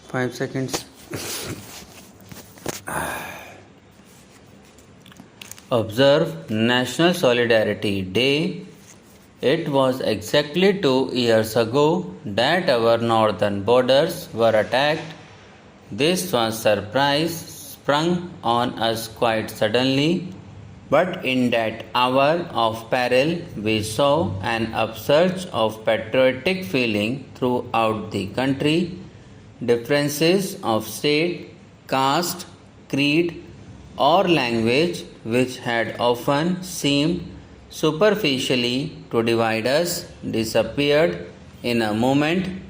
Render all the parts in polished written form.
5 seconds. Observe National Solidarity Day. It was exactly 2 years ago that our northern borders were attacked. This was surprise sprung on us quite suddenly, but in that hour of peril we saw an upsurge of patriotic feeling throughout the country. Differences of state, caste, creed, or language, which had often seemed superficially to divide us, disappeared in a moment.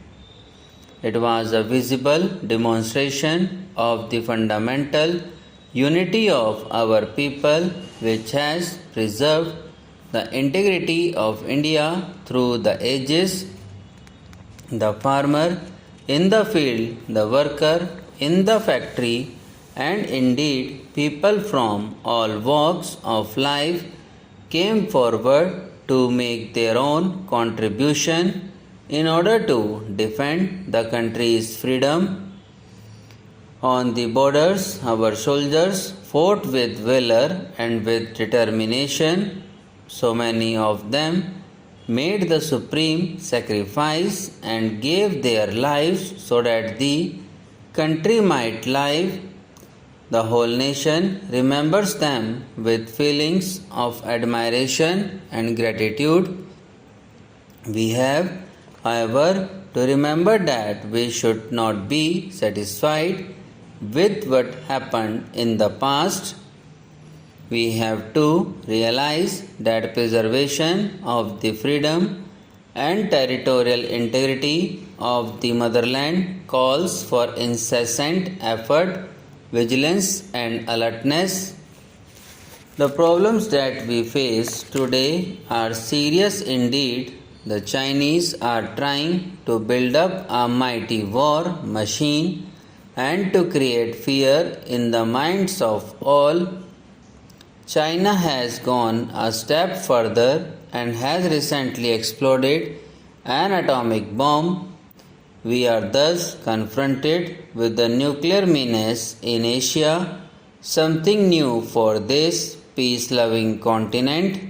It was a visible demonstration of the fundamental unity of our people, which has preserved the integrity of India through the ages. The farmer in the field, the worker in the factory, and indeed people from all walks of life came forward to make their own contribution in order to defend the country's freedom. On the borders, our soldiers fought with valor and with determination. So many of them made the supreme sacrifice and gave their lives so that the country might live. The whole nation remembers them with feelings of admiration and gratitude. We have, however, to remember that we should not be satisfied with what happened in the past. We have to realize that preservation of the freedom and territorial integrity of the motherland calls for incessant effort, vigilance, and alertness. The problems that we face today are serious indeed. The Chinese are trying to build up a mighty war machine and to create fear in the minds of all. China has gone a step further and has recently exploded an atomic bomb. We are thus confronted with the nuclear menace in Asia, something new for this peace-loving continent.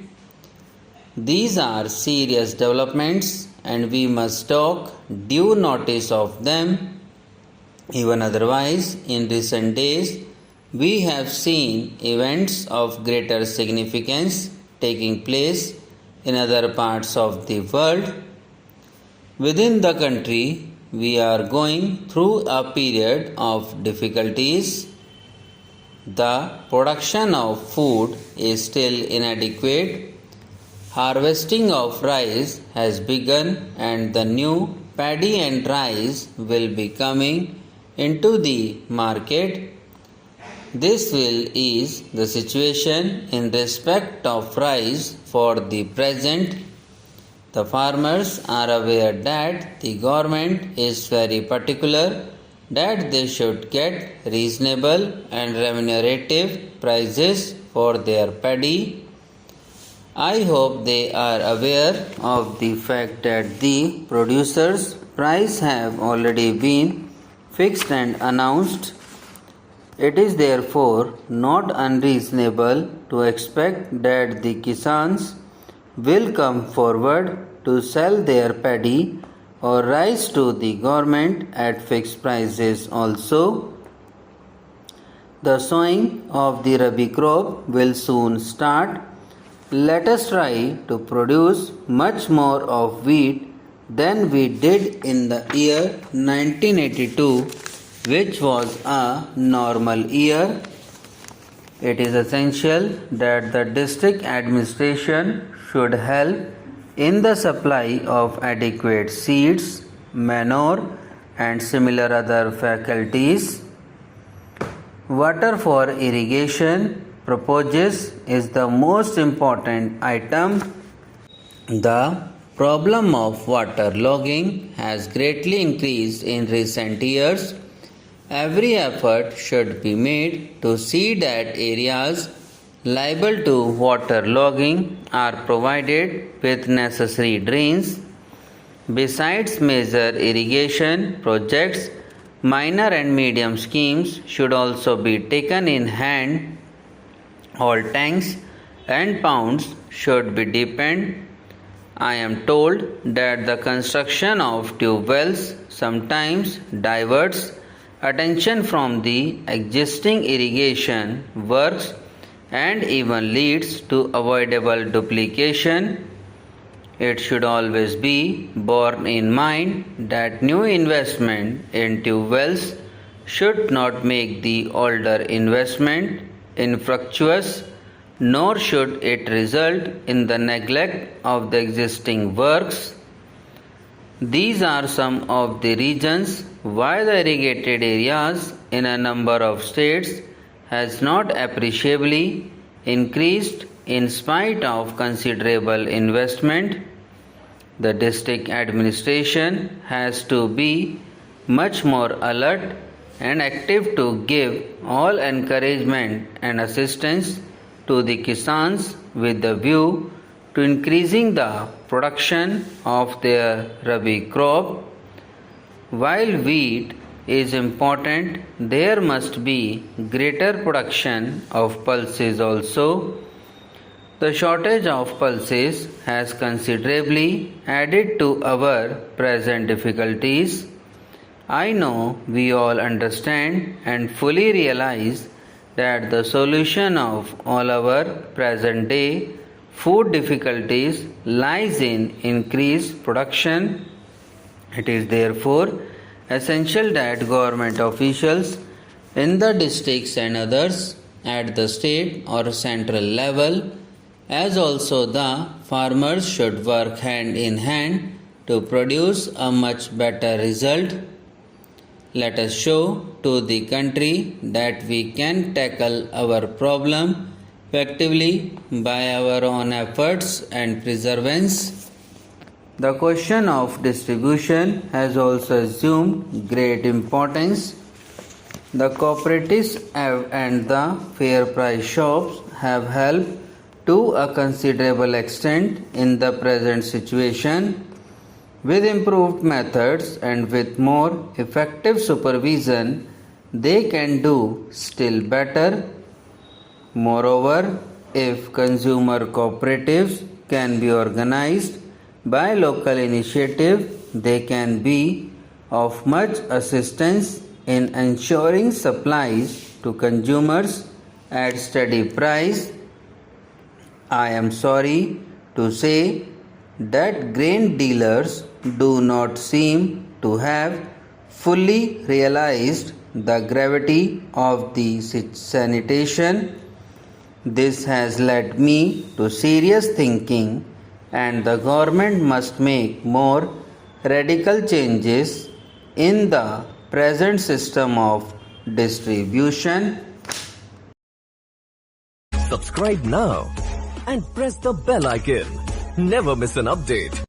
These are serious developments and we must take due notice of them. Even otherwise, in recent days, we have seen events of greater significance taking place in other parts of the world. Within the country, we are going through a period of difficulties. The production of food is still inadequate. Harvesting of rice has begun and the new paddy and rice will be coming into the market. This will ease the situation in respect of rice for the present. The farmers are aware that the government is very particular that they should get reasonable and remunerative prices for their paddy. I hope they are aware of the fact that the producers' price have already been fixed and announced. It is therefore not unreasonable to expect that the Kisans will come forward to sell their paddy or rice to the government at fixed prices also. The sowing of the Rabi crop will soon start. Let us try to produce much more of wheat than we did in the year 1982, which was a normal year. It is essential that the district administration should help in the supply of adequate seeds, manure, and similar other faculties. Water for irrigation purposes is the most important item. The problem of water logging has greatly increased in recent years. Every effort should be made to see that areas liable to water logging are provided with necessary drains. Besides, major irrigation projects Minor and medium schemes should also be taken in hand. All tanks and pounds should be deepened. I am told that the construction of tube wells sometimes diverts attention from the existing irrigation works and even leads to avoidable duplication. It should always be borne in mind that new investment in tube wells should not make the older investment infructuous, nor should it result in the neglect of the existing works. These are some of the reasons why the irrigated areas in a number of states has not appreciably increased in spite of considerable investment. The district administration has to be much more alert and active to give all encouragement and assistance to the Kisans with the view to increasing the production of their Rabi crop. While wheat is important, there must be greater production of pulses also. The shortage of pulses has considerably added to our present difficulties. I know we all understand and fully realize that the solution of all our present day food difficulties lies in increased production. It is therefore essential that government officials in the districts and others at the state or central level, as also the farmers, should work hand in hand to produce a much better result. Let us show to the country that we can tackle our problem effectively by our own efforts and perseverance. The question of distribution has also assumed great importance. The cooperatives and the fair price shops have helped to a considerable extent in the present situation. With improved methods and with more effective supervision, they can do still better. Moreover, if consumer cooperatives can be organized by local initiative, they can be of much assistance in ensuring supplies to consumers at steady price. I am sorry to say that grain dealers do not seem to have fully realized the gravity of the sanitation. This has led me to serious thinking, and the government must make more radical changes in the present system of distribution. Subscribe now and press the bell icon. Never miss an update.